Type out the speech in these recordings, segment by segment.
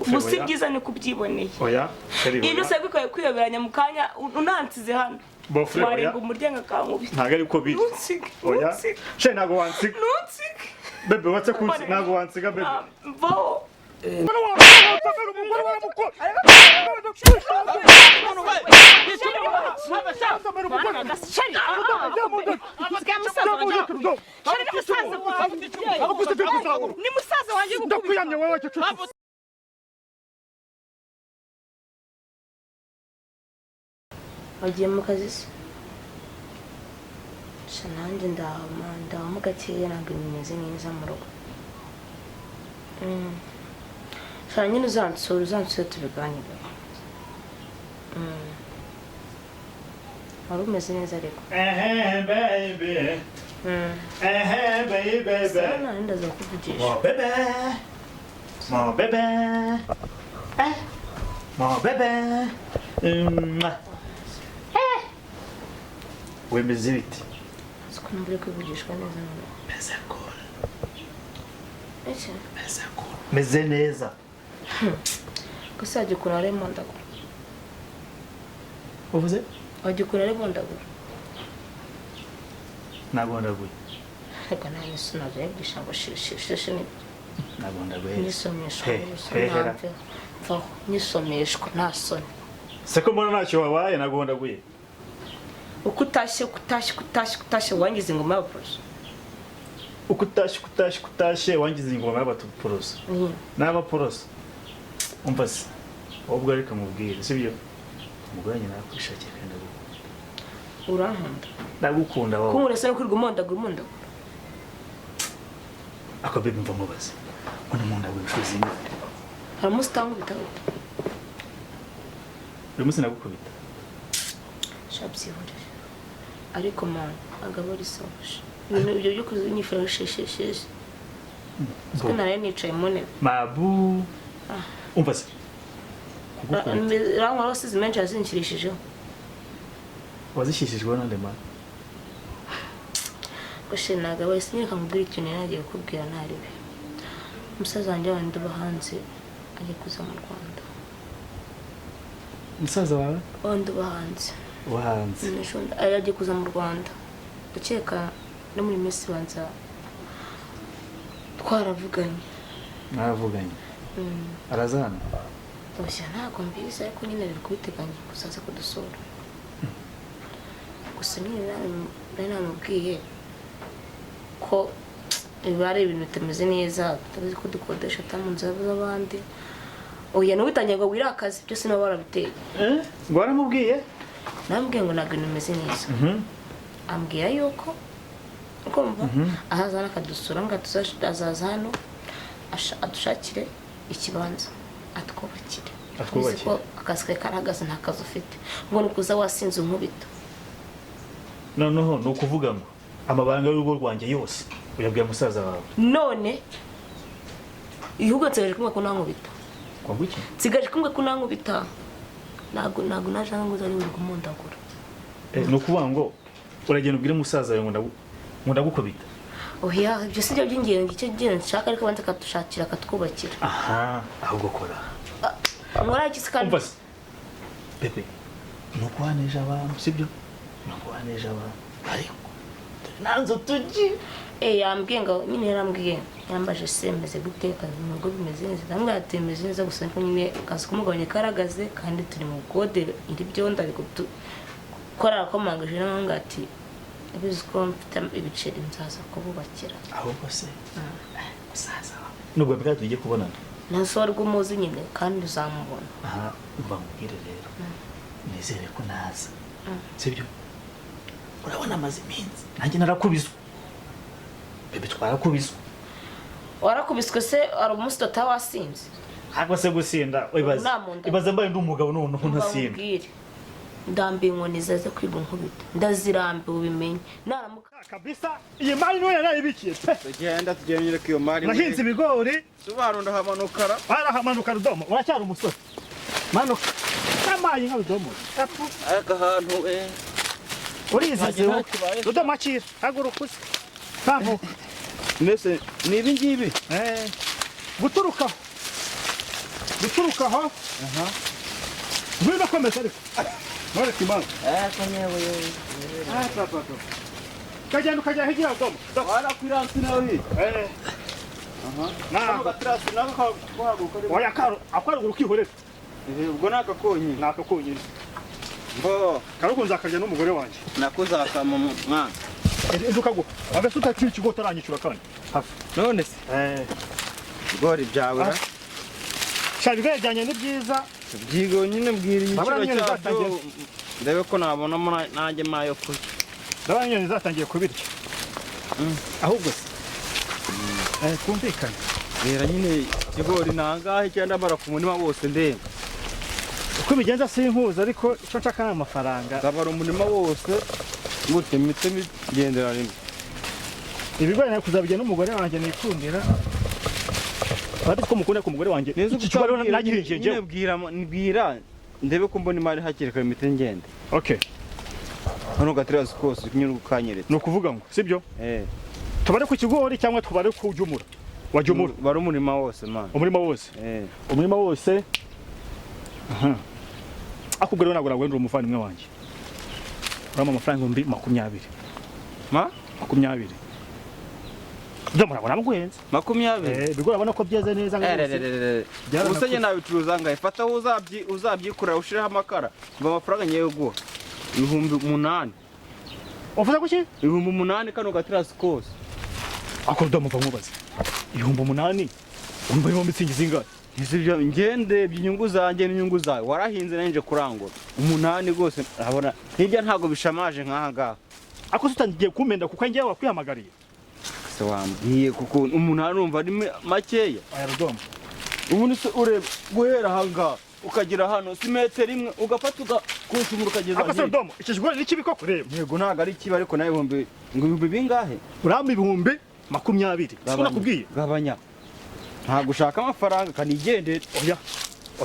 Musigiza ni kubyiboneye. Oya, sheri. Iyo usabwe kwiyoberanya mu kanya unansize hano. Bofre oya. Warenga umuryango akankubita. Ntago ari ko biri. Oya. Sheri nago wansiga. Nunsige. Bebe watse kunsi nago wansiga bebe. Mvo. Wagiye mu kazi se? Shananje ndahama gakeya ntabwo bimeze neza mu rugo. Nyine uzansura tubiganira. Wari umeze neza ariko. Baby. Baby. Sana ndaza kuvugisha. Mon bébé. Mon bébé. Wemeze biti. Siko mbere kwivugishwa neza none. Meze cool. Ese? Meze cool. Meze neza. Gusa gikurare mu ndagura. Uvuze? Wagikurare mu ndagura. Nagondaguye. Reka nawe sunaje yabwisha ngo shishi ni. Nagondaguye. Nisomeshwa. Mva nisomeshwa nasone. Seko mbona ntacyo wabaye nagondaguye. Ukutashye wangize ingoma y'abaporoso. Ukutashye wangize ingoma y'abaporoso. N'abaporoso. Umva se. Ubwo ariko mubwire sibyo. Umugore nyina akwishakira kandi agukunda. Urankunda. Ndagukunda wowe. Kumurese kuri gumonda. Ako bebe mva mubaze. Ona munda gwishuzi ni. Haramustangu bitawe. Rumusi nagukubita. Shabsihore. Ariko man agabori sofasha. Ibyo byo kuzinyifashishije. Siko naraye nicaye mu ntebe. Mabu. Umva se. Rango rose zimenje azinkirishije. Wazishishijwe nande man. Gushenaga wese nyine kamubwira ikintu yaragiye kubwira ntaribe. Umusaza wanjye wandi bahanze agiye kuza mu Rwanda. Umusaza wawe? Wandi bahanze. Wahanze. Ayagiye kuza mu Rwanda. Ukeka no muri Messi banza twaravuganye. Naravuganye. Arazana. Oya ntago mbizi ariko nyine biri kubiteganya kuzaza kudusura. Gusa nyine namubwiye ko ibare ibintu bitameze neza tutazi ko dukodesha tamunza z'abandi. Oya nubitangiye ngo wirakaze byose no barabiteye. Ngo waramubwiye? Nambwiye ngo ntabwo nimeze neza. Ambwira yuko ukumva ahazana kadusura ngo azaza hano adushakire ikibanza atwubakire. Ko akazi karagaze nta kazi ufite. Ngo nukuza wasinze unkubita. Noneho nukuvuga ngo amabanga y'urugo rwanjye yose uyabwiye musaza wawe. None ihugo nsigaje kumwe ko nankubita. Kwaguki? Nsigaje kumwe ko nankubita. Nago najanga ngo uzari uri kumundagura. Nukuvuga ngo uragenda ubwire musaza wawe ngo ndagukubita. Oya ibyo sibyo by'ingenzi cyo gihe nshaka ariko banze katushakira katwubakira. Aha ahubwo kora. Ngora iki sikandi. Umva se. Bebe. Nukwaneje abantu sibyo? Nukwaneje abantu. Ariko nanzo tuji. Yambwiye ngo nyine yarambwiye yambaje semeze guteka nubwo bimeze neza. Namwe yatemeze neza gusa ko nyine kazi kumugabanye karagaze kandi turi mu kode iri byo ndabikutu. Kora akomangaje n'amanga ati biziko mfite ibiceri nzaza kububakira. Ahubwo se. Musaza. Nubwo bwa tugiye kubonana. Nasore rw'umuzi nyine kandi uzamubona. Aha umva mubwire rero. Nizere ko naza. Sibyo? Urabona amazi iminsi. Nanjye narakubiswe. Bebe twarakubiswe. Warakubiswe se ari umunsi tutawasinze. Hagwa se gusinda ibaze mbaye ndi umugabo none ntasinda. Ndambi inkoni zaze kwiga nkubita. Ndazirambe ubimenye. Naramuka kabisa iyi mari none naribikiye. Tugenda kiyo mari. Nahinze ibigori. Subaro ndahamanukara. Arahamanuka Rudomo. Uracyari umusore. Manuka. Kamayi nka Rudomo. Aka hantu Urizize Rudomo akira. Haguruka. Tambuka. Nese nibi ngibi. Guturuka. guturuka aho ngwino komeza ariko none kimana kanyewe yewe papa kagenda ukajya higira domo wala kwiransi nawe na gatrasi nako kwaguka oya karo akwaruguru kwihorera ubwo nakakonyi nakakonyine mbo karukunza akarya n'umugore wanje nakuzaka mu mwana ndukago abese utakiri ikigo taranyicura kandi hafi none se gori byabura shabwe yajyanye ni byiza byigo nyine mbwiriye Babura ikiro nyine cyabyo ndebe ko nabona nanjye mayo kuri ndabona nyine zatangiye kubirya ahubwo se kumvikana rera nyine kigori nangahe cyenda mara ku munima wose ndenga uko bigenza sinkuza ariko ico nshaka n'amafaranga ndabara umunima wose gute mite migendera rimwe ibigori nayo kuzabijya n'umugore wanjye nikundira bari ko mukunda ku mugore wanjye iki kigori nagihinje nyine bwira ndebe ko mbona imari hakiri kare mite ngende okay hano gatrasi kose nyine ukanyeretse no kuvuga ngo sibyo tubare ku kigori cyangwa tubare ku jumura wajumura bari umurima wose man umurima wose umurima wose akubwira nagura wendura umuvandimwe wanjye urama amafaranga 20 ma 20 ndamurabona mugwenze 20 bigora abona ko byeze neza ubusenye nabicuruza ngaye fata uzabyikurira ushiraho amakara ngo amafaranga nyewe guha 8,000 uvuze kuki 8,000 kano gatrasi kose akodo muva mubaze 8,000 umva yo mitsingi zingahe Nizibyo ngende by'inyungu zanjye n'inyungu zawe warahinze nanje kurangura 8 gose abona hirya ntago bishamaje nkaha ngaha ako sutangiye kumenda kuko ngiye wakwihamagariye se wambwiye kuko 8 numva ari makeya aya rudomo ubundi se urebe guhera hanga ukagira hano simetero imwe ugafata ugakushumura ukageza ako rudomo ikigori niki biko kureba yego ntago ari kiba ariko nayo ibihumbi bingahe uramba 20,20 siko nakubwiye gabanya nta gushaka amafaranga kanigende oya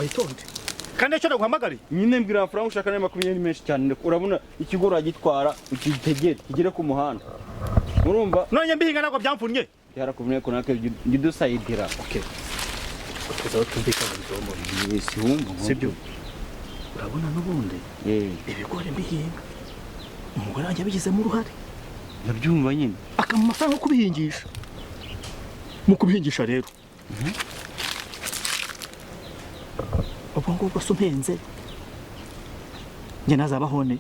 itonde kandi cyo naguhamagariye nyine mbwira amafaranga ushaka nayo 20 menshi cyane urabona ikigoro agitwara ukitegere kigere ku muhanda urumva none mbihinga nako byamfunye yarakubwiye ko nake ngidusayidira okay tuzaho tumvikana bidomo si wumva sibyo urabona n'ubundi ibigori mbihinga umugore wanjye abigizemo uruhare ndabyumva nyine amafaranga kubihingisha mu kubihingisha rero ubwo so mpenze njye nazabahone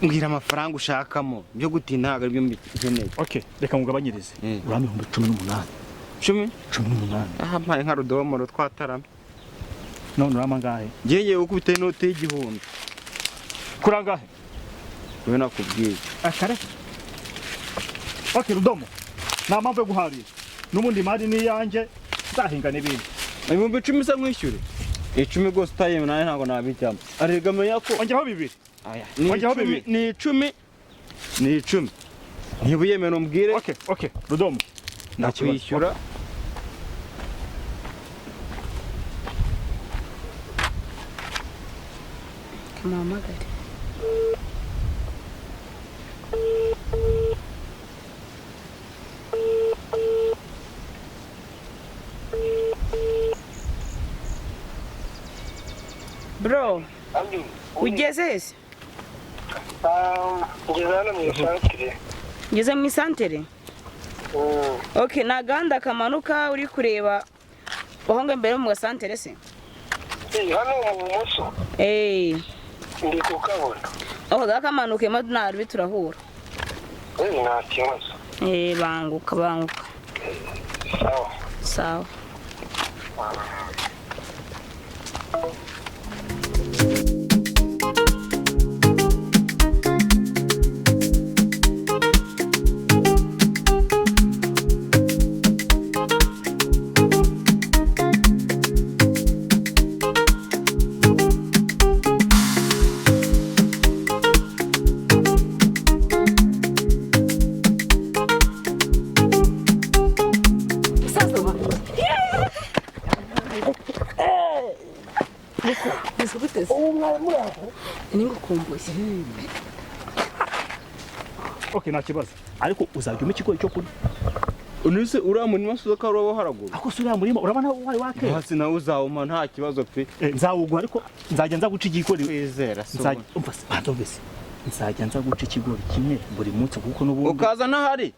mbwira amafaranga ushakamo byo gutinda ntago aribyo mbikeneye okay reka ngugabanyirize urame 18 aha mpaye nka rudomoro twatarame none urama ngahe ngeye ukubite inote y'igihumbi kurangahe we nakubwiye akare okay rudomo nta mpamvu yo guharira n'ubundi mari ni yanjye nzahinga n'ibindi 10,000 se mwishyure 10 gose utayeme nawe ntago nabijyamo aregamenya ko ongeho 2 ni 10 niba yemera umbwire okay rudomo nakwishyura kamamagare bro ugeze se ngeze mu isantere okay naganda kamanuka uri kureba bahonga mbere mu gasantere se hano mu bumoso ndi kukabona aho gakamanuke madunari biturahura nta kibazo banguka sawa okay nta kibazo ariko uzajya umpa ikigori cyo kuri unise uriya murima suza ko ari haraguru ako se uriya murima urabona wayi wake hasi nawe uzawuma nta kibazo pe nzawugwa ariko nzajya nza guca igikori kwizera nzajya umva bandovese nzajya nza guca ikigori kimwe buri munsi kuko n'ubundi ukaza nahari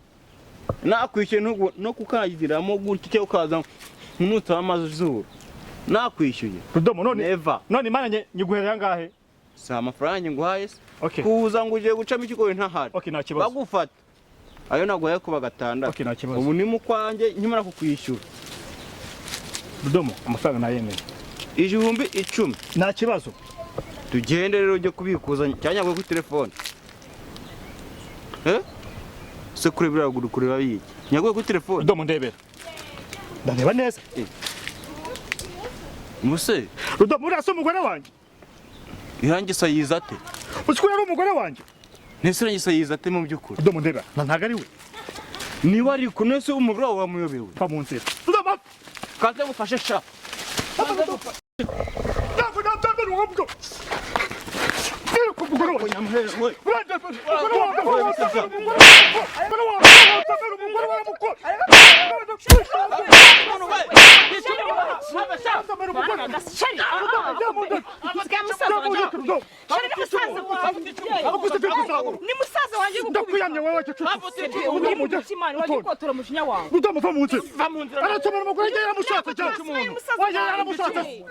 nakwishyuye no kukagiramo gutya cyo ukaza nkunuta amazi zuru nakwishyuye Rudomo neva none imana nyiguherera ngahe si amafaranga nguhaye se okay kuza ngo ugiye gucamo ikigori ntahari okay nta kibazo bagufata ayo naguhaye kuba gatandatu okay nta kibazo ubu ni mu kwanjye nkimara kukwishyura Rudomo amafaranga nayemeye 10,000 nta kibazo tugende rero ujye kubikuza cyanyagwe kuri telefone se kurebera kureba yiki nyagwe kuri telefone Rudomo ndebera ndareba neza muse Rudomo urasa umugore wanjye irangisa yizate usikura ari umugore wanjye nese irangisa yizate mu byukuri Rudomo ndebera ntago ari we niba ari kunese umugore wawe wamuyobewe pa mu nzira Rudomo kaze mufashe sha ntabwo natamera uwabwo umugore wanjye nyamuhere we ni musaza wanjye ndakwiyamye wowe cyo uri mu kimana waje kotora mushinya wawe Rudomo va mu nzira aratomera umugore yaramushatse cyane waje yaramushatse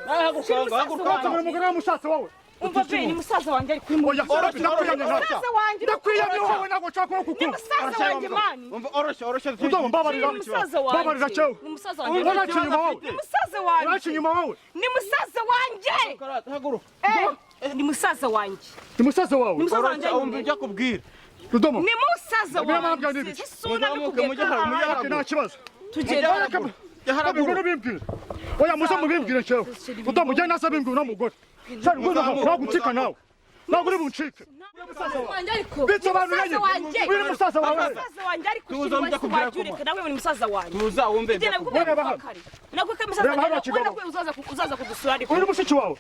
aratomera umugore yaramushatse wowe umva pe ni musaza wanjye ari kuri mu musaza wanjye ndakwiyamye wowe ntabwo nshaka kuko ni musaza wanjye mani umva oroshe Rudomo mbabarira mbabarira cyo ni musaza wanjye uraciye inyuma wowe ni musaza wanjye uraciye inyuma wowe ni musaza wanjye ni musaza wanjye ni musaza wawe ni musaza wanjye umva ujya kubwira Rudomo ni musaza wanjye sisuna nta kibazo tugenda haraguru bimbwira oya musa mubimbwira cyo Rudomo jya nasa bimbwira n'umugore cyane ngo nagucika nawe ntabwo uri buncike bisobanuranye uri musaza wawe tuza mujya kubwira ko nawe ni musaza wanjye tuza wumve nabwo ko musaza wanjye uzaza kudusura ariko uri mushiki wawe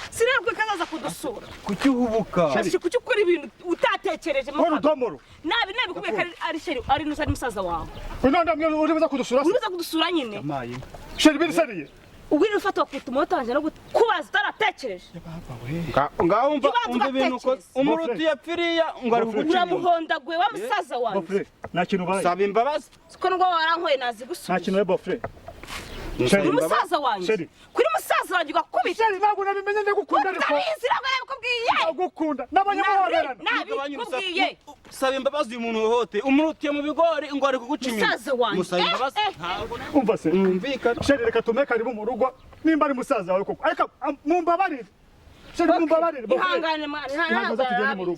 sinabwo kazaza kudusura kuki uhubuka kuki ukora ibintu utatekereje wowe Rudomo nabi kubera ko ari sheri ari musaza wawe uri buza kudusura uri buza kudusura nyine sheri birisariye ubwira ufata wakutuma utanje no kubaza utaratekereje ngaho umva ibintu uko umuruti yapfiriya ngo ari kugucira uramuhondagwe wa musaza wanjye nta kintu baye saba imbabazi siko ngo warankoye nazi gusubiza nta kintu we bofre kuri musaza wanjye kuri musaza wanjye ugakubita sheri ntabwo nabimenye ndagukunda ariko ndagukunda n'abanyamuhoberana nabikubwiye saba imbabazi uyu muntu hohote umurutiye mu bigori ngo ari kuguca inyuma musaza wanjye musaba imbabazi umva se umvikana sheri reka tume karibu mu rugo nimba ari musaza wawe koko ariko mumbabarire sheri mumbabarire ihangane mwana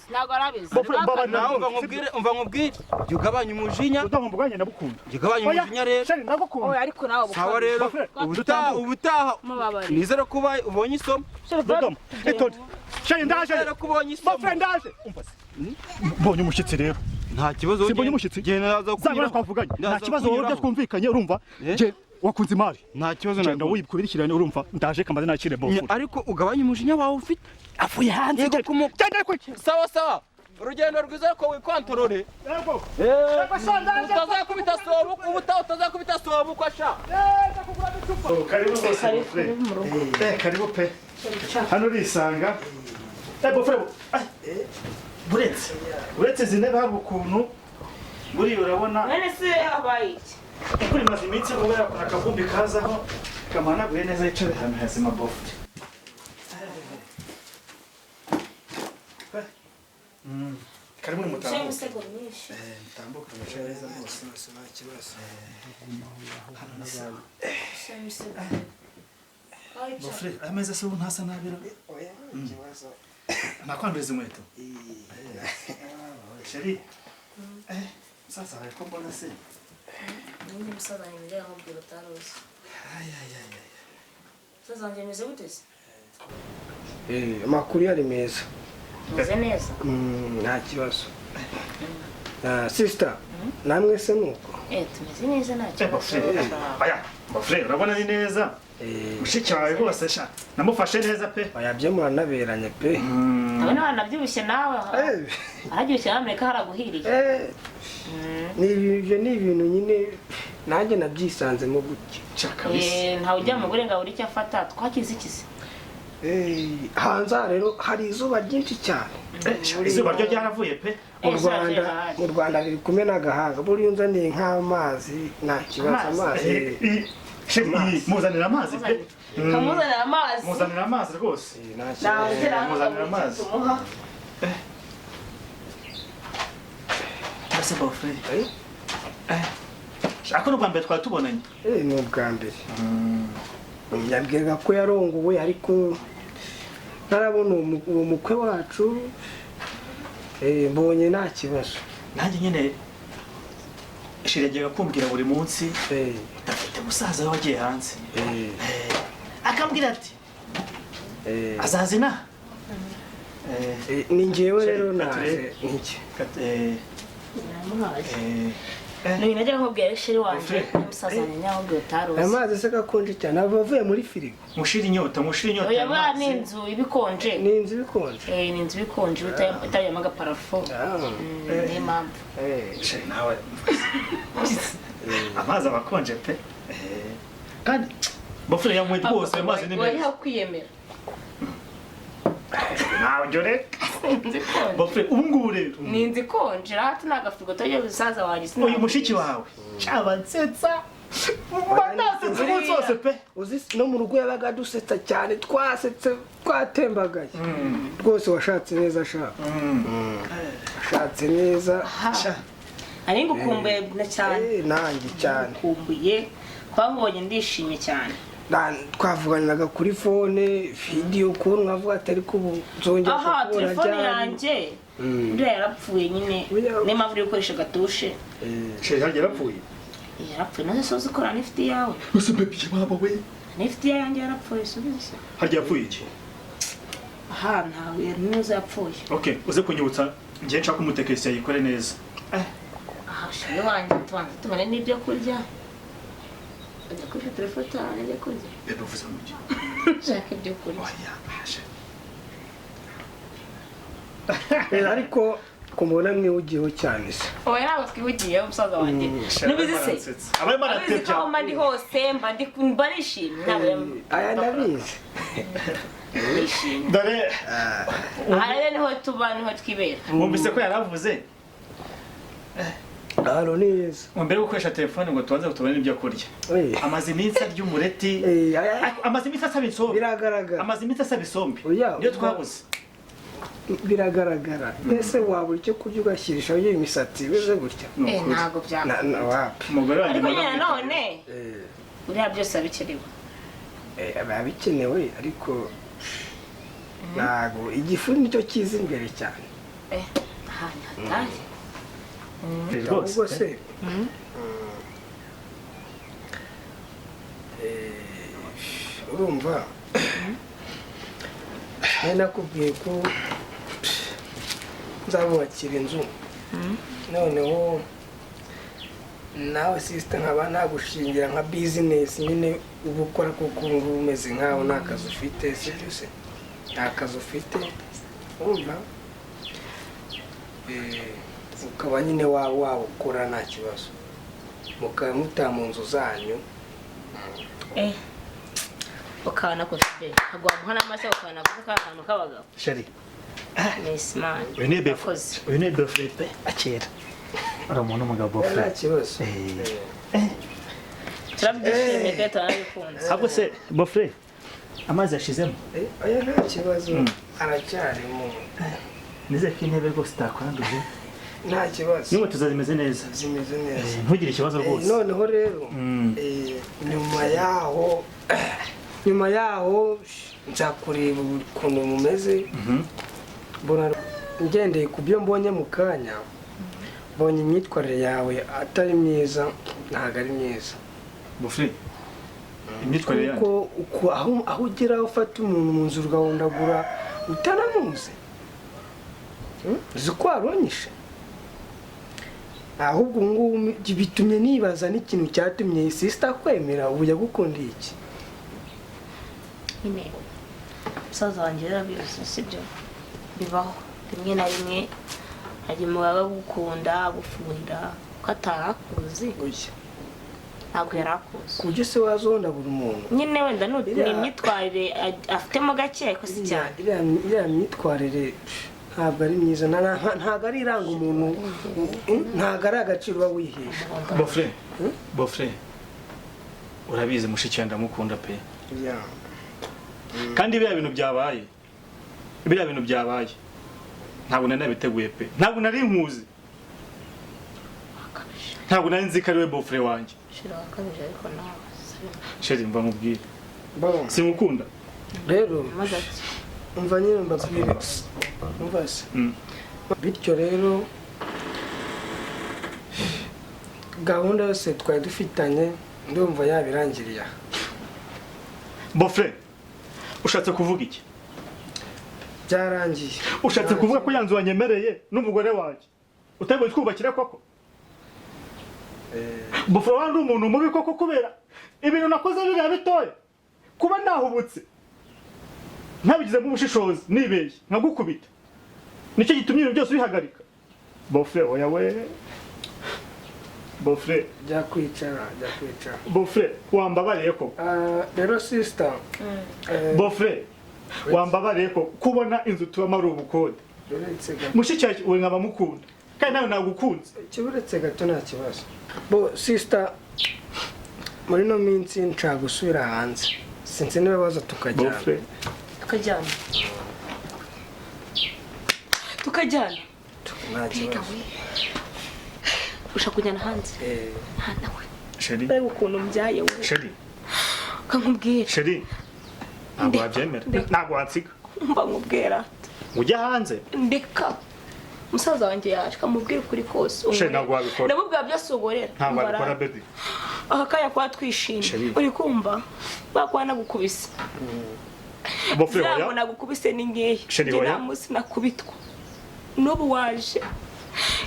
ntabwo arabizi umva nkubwire jya ugabanya umujinya udahumvuganye ndagukunda jya ugabanya umujinya rero sheri ndagukunda ariko nawe sawa rero ubutaha nizere ko ubonye isomo Rudomo itote sheri ndaje nizere ko ubonye isomo bofre ndaje umva se mbonye umushyitsi rero nta kibazo simbonye umushyitsi genda naza kunyura twavuganye nta kibazo wowe twumvikanye urumva je wakunze imari nta kibazo nagenda wibikubirikirane urumva ndaje kamaze nakire bofre ariko ugabanya umujinya wawe ufite avuye hanze cyane ko sawa urugendo rwiza ko wikwantorore yego utazakubita sobu utazakubita sobu kwa sha karibu bose karibu pe hano urisanga bofre buretse izi ntebe hari ukuntu buriya urabona none se habaye iki kuri maze iminsi kubera kuna akavumbi kazaho kamanaguye neza yicare hano hazima bofre karibu mutambuka mutambuka neza bose nta kibazo hano nasa bofre ameza se ntasa nabira oya ikibazo nakwanduriza inkweto sheri sasa ariko mbona se nindi musaza wanjye yamubwira utaruzi musaza wanjye ameze gute se amakuru yari meza meze neza nta kibazo sister namwe se nuko tumeze neza nta kibazo bofre urabona ni neza mushiki wawe rwose sha namufashe neza pe Oyabye muranaberanye pe. abana banabyibushye nawe arabyibushye Amerika haraguhiriye Ni ibintu nyine nanjye nabyisanzemo gutya. Chakabisi ntawe ujya mu gure ngo uri cyo afata twakize ikisi hanze rero hari izuba ryinshi cyane. izuba ryo ryaravuye pe Mu Rwanda biri kumena agahanga buri unzaniye nk'amazi nta kibazo amazi. muzanira amazi pe muzanira amazi rwose muzanira amazi ase bofre shaka no bambe twari tubonanye Ni ubwa mbere. Yabwiraga ko yarongowe ariko ntarabona uwo mukwe wacu mbonye nta kibazo. nanjye nyine shiragera kumbwira buri munsi udafite musaza wagiye hanze akambwira ati azazina ni njyewe rero naje niki ni najya nkubwira shiri wanje umusaza nyaho utaruzi amazi se gakonje cyane abavuye muri firigo mushira inyota oya ba ni inzu ibikonje ni inzu ibikonje ni inzu ibikonje utayama agaparafo ni impamvu shiri nawe amazi abakonje pe kandi bofre yamwe rwose amazi ni meza kwiyemera nawe jore bofre ubungubu rero ni inzu ikonje hati nagafirigo toye usaza wanjye uyu mushiki wawe cabansetsa batase zose pe uzi no mu rugo yabaga dusetsa cyane twasetse twatembagaye rwose washatse neza shaka washatse neza ari ngukumbuye cyane nanjye cyane kumbuye twabonye ndishimye cyane twavuganaga kuri fone video ukuntu nkavuga atari kubu nzongera aha telefone yanjye uriya yarapfuye nyine niyo mpamvu uri gukoresha gatushe sheri yarapfuye yarapfuye nazo soza ukora n'ifite yawe ese bebi baba we n'ifite yanjye yarapfuye subiza harya yapfuye iki aha ntawe yari neza yapfuye okay uze kunyibutsa ngiye nshaka umutekereza yikore neza aha sheri wanjye tubanza tubone n'ibyo kurya ajya kuri telefone ajya kurya bebe uvuze mu gihe shaka ibyo kurya ariko kumubona mwihugiyeho cyane se oya ntabwo twihugiyeho umusaza wanjye nubizi se abizi ko aho mba ndi hose mba nishimye aya ndabizi nishimye dore aha rero niho tuba niho twibera wumvise ko yaravuze hano ni heza mbere yo gukoresha telefone ngo tubanze tubone ibyo kurya amaze iminsi arya umureti amaze iminsi asaba isombe biragaragara amaze iminsi asaba isombe niyo twabuze biragaragara ese wabura icyo kurya ugashirisha iyo imisatsi beze gutya ntabwo byakora umugore wanjye ariko nyine none buriya byose bikenewe biba bikenewe ariko ntabwo igifu nicyo kiza imbere cyane ahantu hatari ahubwo se urumva nari nakubwiye ko nzabubakira inzu noneho nawe sisita nkaba nagushingira nka bizinesi nyine uba ukora kuko ubu ngubu umeze nkaho nta kazi ufite sibyo se nta kazi ufite urumva ukaba nyine wawukora nta kibazo mukaba mutaha mu nzu zanyu ukabona ko ufite agwamuha n'amase ukabona ko akantu k'abagabo sheri nesi mani uyu ni bofre pe akera uri umuntu umugabo bofre nta kibazo turabyishimiye kandi turanabikunze ahubwo se bofre amazi yashizemo oya nta kibazo aracyarimo nizere ko intebe rwose utakwanduje nta kibazo n'inkweto zimeze neza zimeze neza ntugire ikibazo rwose noneho rero nyuma yaho nzakureba ukuntu mumeze mbona ngendeye ku byo mbonye mu kanya mbonye imyitwarire yawe atari myiza ntabwo ari myiza bofre imyitwarire yanjye kuko aho ugera ufata umuntu mu nzu ugahondagura utanamuzi uzi ko waronyeshe ahubwo ngubu bitumye nibaza n'ikintu cyatumye sisita kwemera ubu yagukundiye iki nyine musaza wanjye yarabizi sibyo bibaho rimwe na rimwe hari mu baba gukunda gufunda ko atarakuzi ntabwo yarakuzi kujya se wazonda buri muntu nyine wenda ni imyitwarire afitemo gake ariko si cyane iriya myitwarire ntabwo ari myiza ntabwo ari iranga umuntu ntabwo ari agaciro uba wihesha bofre urabizi mushiki wanjye ndamukunda pe kandi biriya bintu byabaye ntabwo nari nabiteguye pe ntabwo nari nkuzi ntabwo nari nzi ko ari we bofre wanjye sheri mva nkubwire sinkukunda rero umva nyine mbabwire umva se bityo rero gahunda yose twari dufitanye ndumva yabirangiriye aha bofre ushatse kuvuga iki byarangiye ushatse kuvuga ko yanzu wanyemereye n'umugore wanjye utagiye twubakira koko bofre wandi umuntu mubi koko kubera ibintu nakoze biriya bitoya kuba nahubutse ntabigizemo ubushishozi nibeshye nkagukubita nicyo gitumye ibintu byose bihagarika bofre oya we bofre jya kwicara bofre wambabariye ko rero sister bofre wambabariye ko kubona inzu tubamo ari ubukode mushiki we nkaba mukunda kandi nawe nagukunze kiburetse gato nta kibazo bo sister muri no minsi nshaka gusubira hanze sinzi niba baza tukajyana nta kibazo ushaka kujyana hanze hana we sheri reba ukuntu mbyaye we sheri kankubwira sheri ntabwo wabyemera ntabwo wansiga mba nkubwira ujya hanze ndeka musaza wanjye yaje kamubwira ukuri kose sheri ntabwo wabikora ndamubwira byose ugorera ntabwo wabikora baby aka kanya kwa twishimye uri kumva bakwana gukubise bofre oya nabona gukubise ni ngeye sheri oya munsi nakubitwa n'ubu waje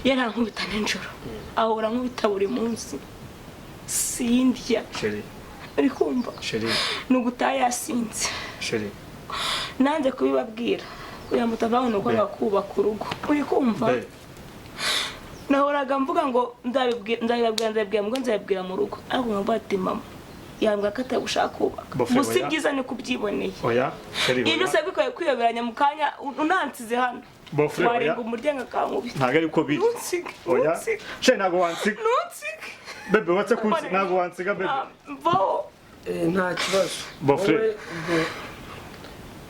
yarankubita nijoro ahora nkubita buri munsi sindya sheri uri kumva sheri nugutaye yasinze sheri nanze kubibabwira kugira mutavanga uko bakubaka urugo uri kumva nahoraga mvuga ngo nzabibwira ngo nzabibwira mu rugo ariko nkumva ati mama yambwa ko atagushaka kubaka gusa ibyiza ni kubyiboneye oya sheri oya ibyo se bikwiye kwiyoberanya mu kanya unansize hano bofre oya warenga umuryango akankubita ntabwo ari ko biri oya sheri ntabwo wansiga bebe watse kuki ntabwo wansiga bebe mvaho nta kibazo bofre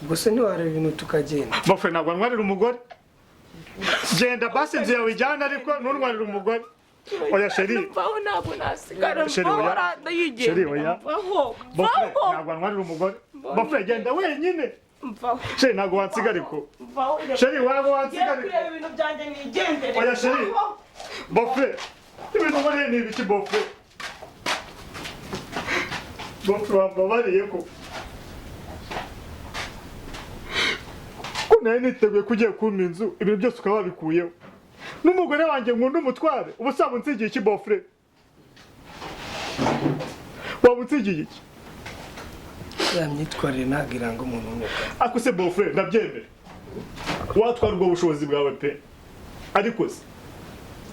gusa ntiwareba ibintu tukagenda bofre ntabwo ntwarira umugore genda basi inzu yawe ijyana ariko ntuntwarire umugore oya sheri mvaho ntabwo nasigara sheri mvaho oya rada yigenda sheri oya mvaho bofre ntabwo ntwarira umugore bofre genda wenyine mvaho sheri ntabwo wansiga ariko mvaho sheri waba wansiga ariko kureba ibintu byanjye nigendere oya sheri bofre ibintu uboneye ni ibiki bofre bofre wambabariye ko nari niteguye ko ugiye kumpa inzu ibintu byose ukaba wabikuyeho n'umugore wanjye nkunda umutware ubu usaba unsigiye iki bofre waba unsigiye iki ya myitwarire ntabwo iranga umuntu umwe ako se bofre ndabyemera watwara ubwo bushobozi bwawe pe ariko se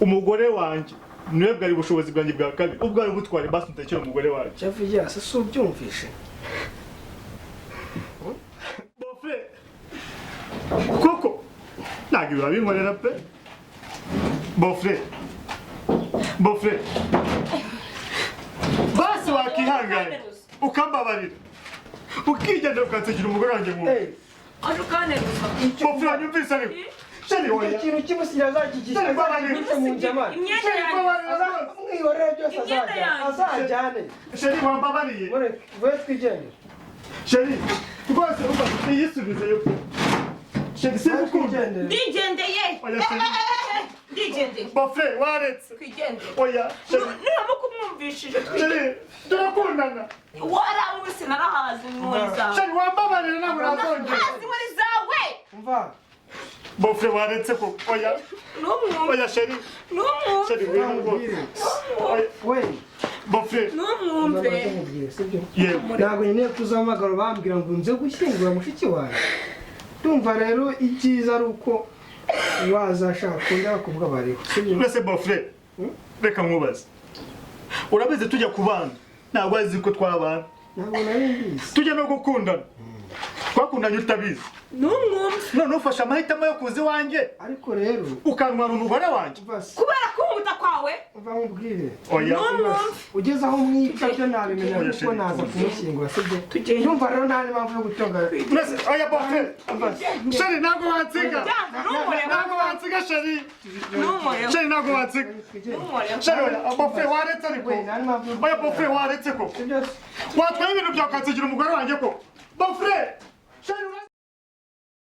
umugore wanjye niwe bwari ubushobozi bwanjye bwa kabiri ubwo ari butware basi utekere umugore wanjye cyavuye hasi si ubyumvishe bofre koko ntabwo biba binkorera pe bofre basi wakihangana ukambabarira ukigendera ukansekera umugore wanjye nk'ubu bofre wanyumvise ariko sheri oya ikintu kimusigira azakigisha azajya mu njamana mwihorere byose azajyane sheri wambabariye vuye twigendere sheri rwose uba iyisubizeyo pe sheri simukunda ndigendeye oya sheri ndigendeye bofre waretse twigendere oya sheri niramo kumwumvishije sheri turakundana waramubise narahazi inkori zawe sheri wambabarira ntabwo nazongera narahazi inkori zawe umva bofre waretse ko oya n'umwumva oya sheri n'umwumva sheri w'urugo we bofre Numwumve. yewe ntabwo nyine kuzahamagara bambwira ngo nze gushyingura mushiki wawe ndumva rero icyiza ari uko wazashaka kongera kuvuga bariho mbese bofre reka nkubaze urabizi tujya kubana ntabwo azi ko twabana ntabwo nari mbizi tujya no gukundana twakundanye utabizi Numwumve. none ufashe amahitamo yo kuza iwanjye ariko rero ukantwara umugore wanjye Kubera kunguta kwawe. uva nkubwire oya ugeze aho mwica byo nabimenya kuko naza kumushyingura sibyo ndumva rero nta n'impamvu yo gutonga mbese oya bofre sheri ntabwo wansiga ntabwo wansiga sheri sheri ntabwo wansiga sheri oya bofre waretse ariko oya bofre waretse ko watwaye ibintu byawe ukansigira umugore wanjye ko bofre sheri